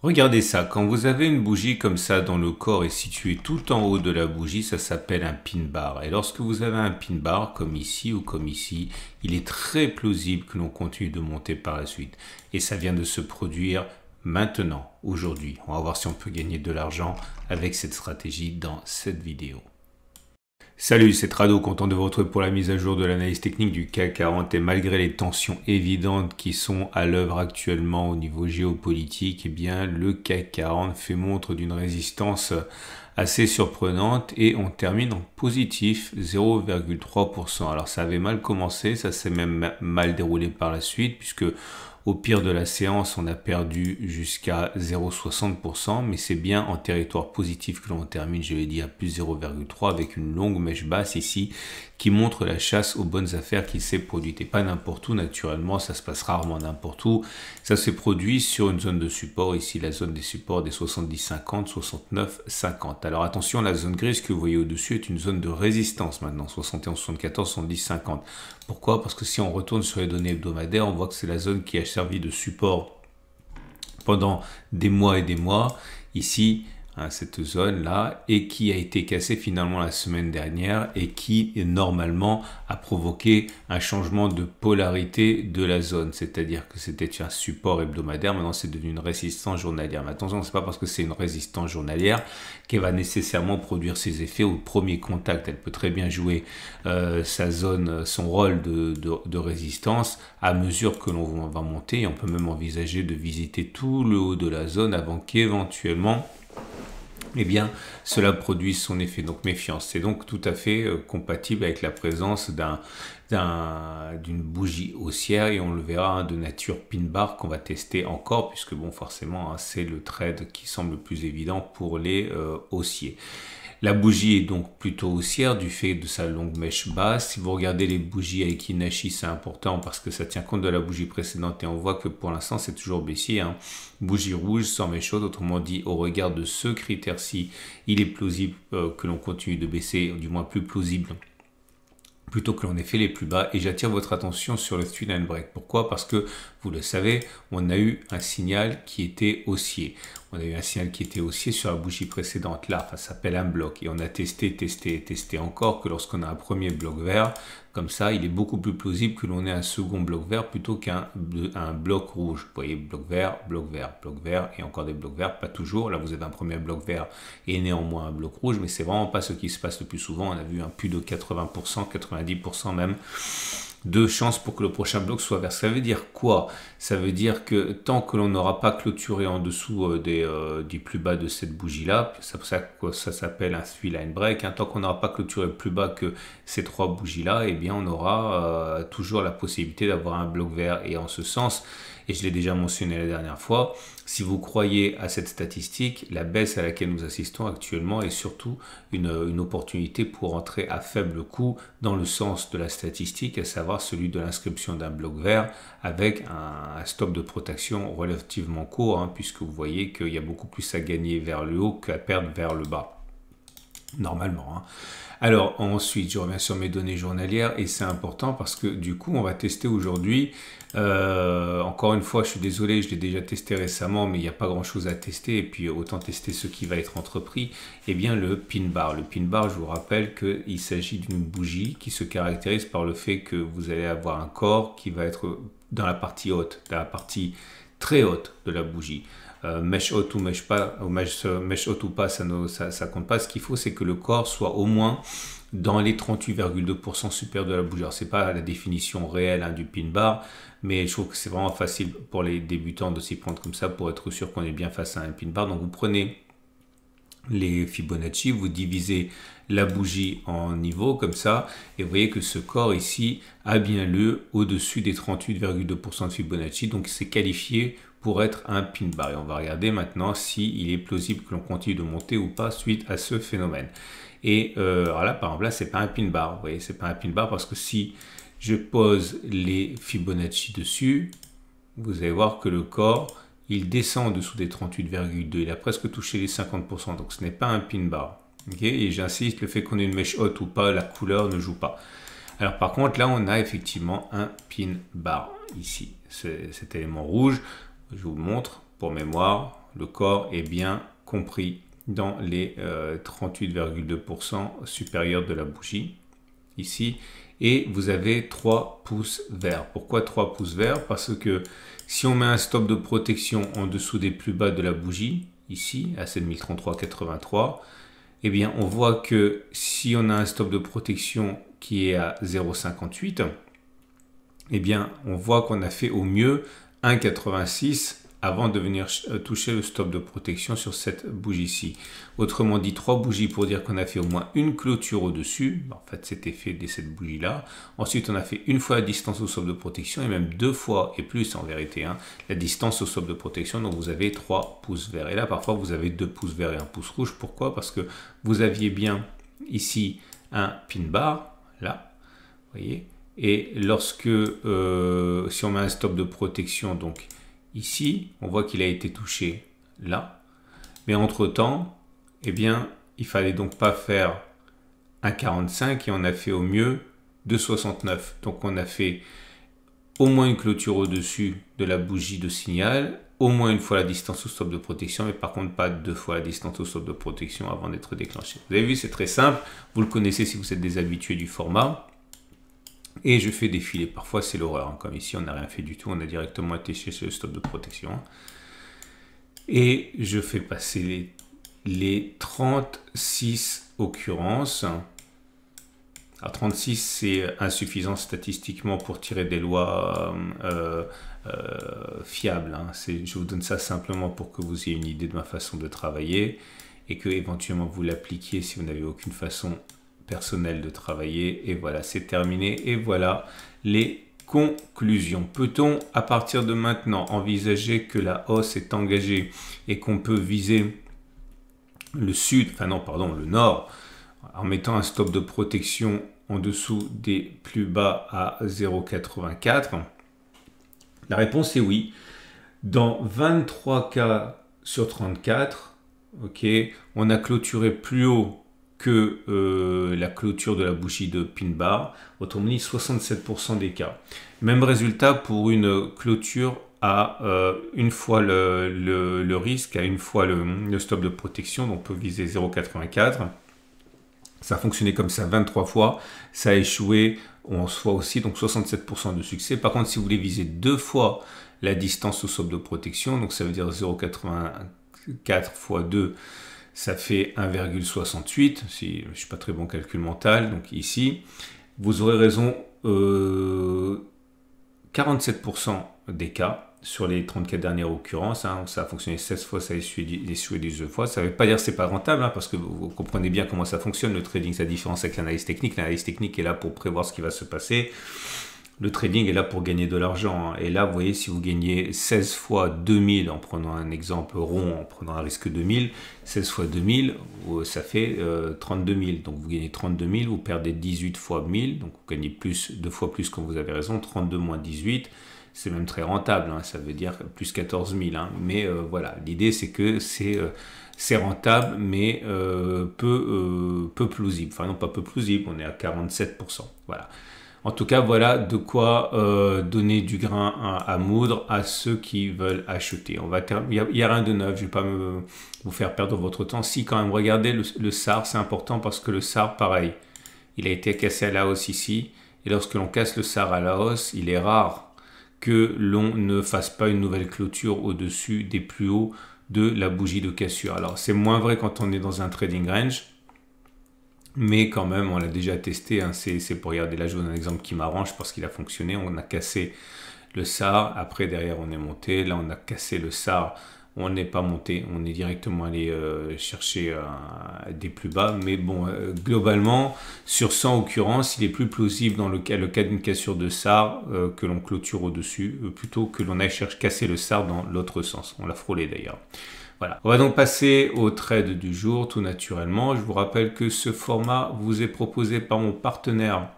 Regardez ça, quand vous avez une bougie comme ça dont le corps est situé tout en haut de la bougie, ça s'appelle un pin bar. Et lorsque vous avez un pin bar, comme ici ou comme ici, il est très plausible que l'on continue de monter par la suite. Et ça vient de se produire maintenant, aujourd'hui. On va voir si on peut gagner de l'argent avec cette stratégie dans cette vidéo. Salut, c'est Trado, content de vous retrouver pour la mise à jour de l'analyse technique du CAC 40 et malgré les tensions évidentes qui sont à l'œuvre actuellement au niveau géopolitique, eh bien le CAC 40 fait montre d'une résistance assez surprenante et on termine en positif 0,3%. Alors ça avait mal commencé, ça s'est même mal déroulé par la suite puisque au pire de la séance, on a perdu jusqu'à 0,60%, mais c'est bien en territoire positif que l'on termine, je l'ai dit, à plus 0,3 avec une longue mèche basse ici qui montre la chasse aux bonnes affaires qui s'est produite. Et pas n'importe où, naturellement, ça se passe rarement n'importe où. Ça s'est produit sur une zone de support, ici la zone des supports des 70,50, 69,50. Alors attention, la zone grise que vous voyez au-dessus est une zone de résistance maintenant, 71, 74, 70, 50. Pourquoi? Parce que si on retourne sur les données hebdomadaires, on voit que c'est la zone qui a servi de support pendant des mois et des mois. Ici, cette zone-là, et qui a été cassée finalement la semaine dernière et qui normalement a provoqué un changement de polarité de la zone, c'est-à-dire que c'était un support hebdomadaire, maintenant c'est devenu une résistance journalière. Mais attention, c'est pas parce que c'est une résistance journalière qu'elle va nécessairement produire ses effets au premier contact. Elle peut très bien jouer sa zone, son rôle de résistance à mesure que l'on va monter, et on peut même envisager de visiter tout le haut de la zone avant qu'éventuellement eh bien, cela produit son effet. Donc, méfiance. C'est donc tout à fait compatible avec la présence d'une bougie haussière et on le verra de nature pin bar qu'on va tester encore puisque, bon, forcément, c'est le trade qui semble le plus évident pour les haussiers. La bougie est donc plutôt haussière du fait de sa longue mèche basse. Si vous regardez les bougies à Ekinashi, c'est important parce que ça tient compte de la bougie précédente et on voit que pour l'instant c'est toujours baissier. Bougie rouge sans mèche haute, autrement dit au regard de ce critère-ci, il est plausible que l'on continue de baisser, du moins plus plausible plutôt que l'on ait fait les plus bas, et j'attire votre attention sur le twin and break. Pourquoi? Parce que, vous le savez, on a eu un signal qui était haussier. On a eu un signal qui était haussier sur la bougie précédente, là, ça s'appelle un bloc, et on a testé encore que lorsqu'on a un premier bloc vert, comme ça, il est beaucoup plus plausible que l'on ait un second bloc vert plutôt qu'un bloc rouge. Vous voyez, bloc vert, et encore des blocs verts, pas toujours. Là, vous avez un premier bloc vert et néanmoins un bloc rouge, mais c'est vraiment pas ce qui se passe le plus souvent. On a vu un plus de 80%, 90% même de chances pour que le prochain bloc soit vert. Ça veut dire quoi? Ça veut dire que tant que l'on n'aura pas clôturé en dessous du plus bas de cette bougie-là, c'est pour ça que ça s'appelle un three line break, tant qu'on n'aura pas clôturé plus bas que ces trois bougies-là, eh bien on aura toujours la possibilité d'avoir un bloc vert. Et en ce sens, et je l'ai déjà mentionné la dernière fois, si vous croyez à cette statistique, la baisse à laquelle nous assistons actuellement est surtout une opportunité pour entrer à faible coût dans le sens de la statistique, à savoir celui de l'inscription d'un bloc vert avec un stop de protection relativement court, puisque vous voyez qu'il y a beaucoup plus à gagner vers le haut qu'à perdre vers le bas, normalement. Alors ensuite, je reviens sur mes données journalières et c'est important parce que du coup, on va tester aujourd'hui. Encore une fois, je suis désolé, je l'ai déjà testé récemment, mais il n'y a pas grand-chose à tester et puis autant tester ce qui va être entrepris. Eh bien, le pin bar. Le pin bar, je vous rappelle qu'il s'agit d'une bougie qui se caractérise par le fait que vous allez avoir un corps qui va être dans la partie haute, dans la partie très haute de la bougie. Mèche haute ou mèche haute ou pas, ça compte pas. Ce qu'il faut, c'est que le corps soit au moins dans les 38,2% supérieurs de la bougie. Alors, c'est pas la définition réelle du pin bar, mais je trouve que c'est vraiment facile pour les débutants de s'y prendre comme ça pour être sûr qu'on est bien face à un pin bar. Donc, vous prenez les Fibonacci, vous divisez la bougie en niveaux comme ça, et vous voyez que ce corps ici a bien lieu au-dessus des 38,2% de Fibonacci, donc c'est qualifié pour être un pin bar. Et on va regarder maintenant s'il est plausible que l'on continue de monter ou pas suite à ce phénomène. Et alors là, par exemple, là, c'est pas un pin bar. Vous voyez, c'est pas un pin bar parce que si je pose les Fibonacci dessus, vous allez voir que le corps, il descend en dessous des 38,2. Il a presque touché les 50%. Donc, ce n'est pas un pin bar. Okay, et j'insiste, le fait qu'on ait une mèche haute ou pas, la couleur ne joue pas. Alors, par contre, là, on a effectivement un pin bar ici. Cet élément rouge, je vous le montre pour mémoire. le corps est bien compris dans les 38,2% supérieurs de la bougie, ici. Et vous avez 3 pouces verts. Pourquoi 3 pouces verts? Parce que si on met un stop de protection en dessous des plus bas de la bougie, ici, à 7033,83, eh bien, on voit que si on a un stop de protection qui est à 0,58, eh bien, on voit qu'on a fait au mieux 1,86 avant de venir toucher le stop de protection sur cette bougie-ci. Autrement dit, 3 bougies pour dire qu'on a fait au moins une clôture au-dessus. En fait, c'était fait dès cette bougie-là. Ensuite, on a fait une fois la distance au stop de protection et même 2 fois, et plus en vérité, hein, la distance au stop de protection. Donc, vous avez 3 pouces verts. Et là, parfois, vous avez 2 pouces verts et 1 pouce rouge. Pourquoi? Parce que vous aviez bien ici un pin bar, là, vous voyez. Et lorsque, si on met un stop de protection, donc ici, on voit qu'il a été touché là. Mais entre-temps, eh bien, il fallait donc pas faire 1,45 et on a fait au mieux 2,69. Donc, on a fait au moins une clôture au-dessus de la bougie de signal, au moins une fois la distance au stop de protection, mais par contre pas 2 fois la distance au stop de protection avant d'être déclenché. Vous avez vu, c'est très simple. Vous le connaissez si vous êtes des habitués du format. Et je fais défiler. Parfois, c'est l'horreur. Hein. Comme ici, on n'a rien fait du tout. On a directement été chercher le stop de protection. Et je fais passer les 36 occurrences. Alors, 36, c'est insuffisant statistiquement pour tirer des lois fiables. Hein. Je vous donne ça simplement pour que vous ayez une idée de ma façon de travailler et que éventuellement vous l'appliquiez si vous n'avez aucune façon personnel de travailler. Et voilà, c'est terminé. Et voilà les conclusions. Peut-on à partir de maintenant envisager que la hausse est engagée et qu'on peut viser le sud, enfin non, pardon, le nord, en mettant un stop de protection en dessous des plus bas à 0,84? La réponse est oui. Dans 23 cas sur 34, ok, on a clôturé plus haut que la clôture de la bougie de pin bar, autrement dit 67% des cas. Même résultat pour une clôture à une fois le risque, à une fois le stop de protection, donc on peut viser 0,84. Ça a fonctionné comme ça 23 fois, ça a échoué 11 fois aussi, donc 67% de succès. Par contre, si vous voulez viser 2 fois la distance au stop de protection, donc ça veut dire 0,84 fois 2, ça fait 1,68, si je ne suis pas très bon calcul mental, donc ici, vous aurez raison, 47% des cas sur les 34 dernières occurrences, hein, ça a fonctionné 16 fois, ça a échoué 12 fois, ça ne veut pas dire que ce n'est pas rentable, hein, parce que vous comprenez bien comment ça fonctionne, le trading, sa différence avec l'analyse technique est là pour prévoir ce qui va se passer. Le trading est là pour gagner de l'argent. Hein. Et là, vous voyez, si vous gagnez 16 fois 2000, en prenant un exemple rond, en prenant un risque 2000, 16 fois 2000, ça fait 32 000. Donc, vous gagnez 32 000, vous perdez 18 fois 1000. Donc, vous gagnez 2 fois plus quand vous avez raison. 32 moins 18, c'est même très rentable. Hein. Ça veut dire plus 14 000. Hein. Mais voilà, l'idée, c'est que c'est rentable, mais peu plausible. Enfin, non, pas peu plausible, on est à 47%. Voilà. En tout cas, voilà de quoi donner du grain à moudre à ceux qui veulent acheter. Il n'y a rien de neuf, je ne vais pas vous faire perdre votre temps. Si quand même, regardez le SAR, c'est important parce que le SAR, pareil, il a été cassé à la hausse ici. Et lorsque l'on casse le SAR à la hausse, il est rare que l'on ne fasse pas une nouvelle clôture au-dessus des plus hauts de la bougie de cassure. Alors, c'est moins vrai quand on est dans un trading range. Mais quand même, on l'a déjà testé, hein, c'est pour regarder. Là, je vous donne un exemple qui m'arrange parce qu'il a fonctionné. On a cassé le SAR, après derrière on est monté. Là, on a cassé le SAR, on n'est pas monté. On est directement allé chercher des plus bas. Mais bon, globalement, sur 100 occurrences, il est plus plausible dans le cas d'une cassure de SAR que l'on clôture au-dessus, plutôt que l'on aille casser le SAR dans l'autre sens. On l'a frôlé d'ailleurs. Voilà. On va donc passer au trade du jour tout naturellement. Je vous rappelle que ce format vous est proposé par mon partenaire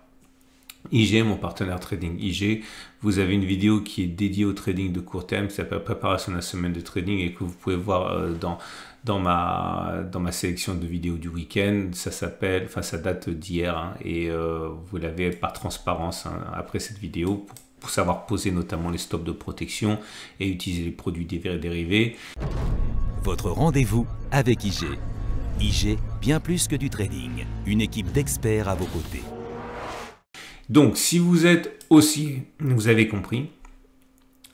IG, mon partenaire trading IG. Vous avez une vidéo qui est dédiée au trading de court terme qui s'appelle Préparation de la semaine de trading et que vous pouvez voir dans ma sélection de vidéos du week-end. Ça date d'hier hein, et vous l'avez par transparence hein, après cette vidéo pour savoir poser notamment les stops de protection et utiliser les produits dérivés. votre rendez-vous avec IG. IG, bien plus que du trading, une équipe d'experts à vos côtés. Donc, si vous êtes haussier, vous avez compris,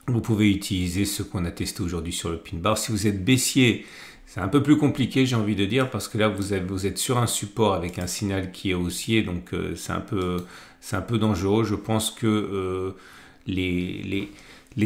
vous pouvez utiliser ce qu'on a testé aujourd'hui sur le pin bar. Si vous êtes baissier, c'est un peu plus compliqué, j'ai envie de dire, parce que là, vous êtes sur un support avec un signal qui est haussier, donc c'est un peu dangereux. Je pense que les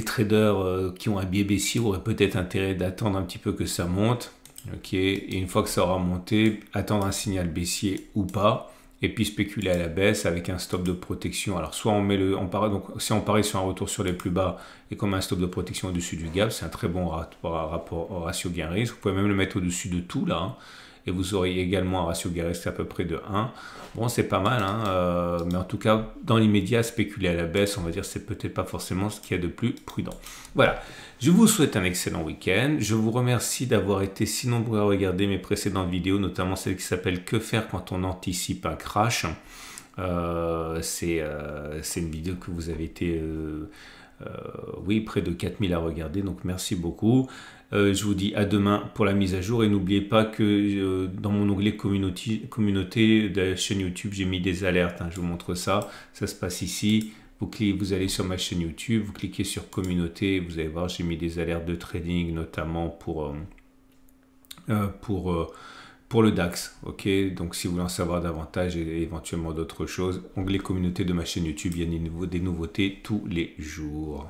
traders qui ont un biais baissier auraient peut-être intérêt d'attendre un petit peu que ça monte. Ok, et une fois que ça aura monté, attendre un signal baissier ou pas, et puis spéculer à la baisse avec un stop de protection. Alors soit donc si on parie sur un retour sur les plus bas et qu'on met un stop de protection au-dessus du gap, c'est un très bon rapport au ratio gain-risque. Vous pouvez même le mettre au-dessus de tout là, hein, et vous aurez également un ratio gain-risque à peu près de 1. Bon, c'est pas mal, hein, mais en tout cas, dans l'immédiat, spéculer à la baisse, on va dire, c'est peut-être pas forcément ce qu'il y a de plus prudent. Voilà, je vous souhaite un excellent week-end. Je vous remercie d'avoir été si nombreux à regarder mes précédentes vidéos, notamment celle qui s'appelle « Que faire quand on anticipe un crash ?» C'est une vidéo que vous avez été... oui, près de 4000 à regarder, donc merci beaucoup. Je vous dis à demain pour la mise à jour et n'oubliez pas que dans mon onglet communauté de la chaîne YouTube, j'ai mis des alertes, hein, je vous montre ça, ça se passe ici. Vous allez sur ma chaîne YouTube, vous cliquez sur communauté, vous allez voir, j'ai mis des alertes de trading, notamment pour le DAX. Ok, donc si vous voulez en savoir davantage et éventuellement d'autres choses, onglet communauté de ma chaîne YouTube, il y a des nouveautés tous les jours.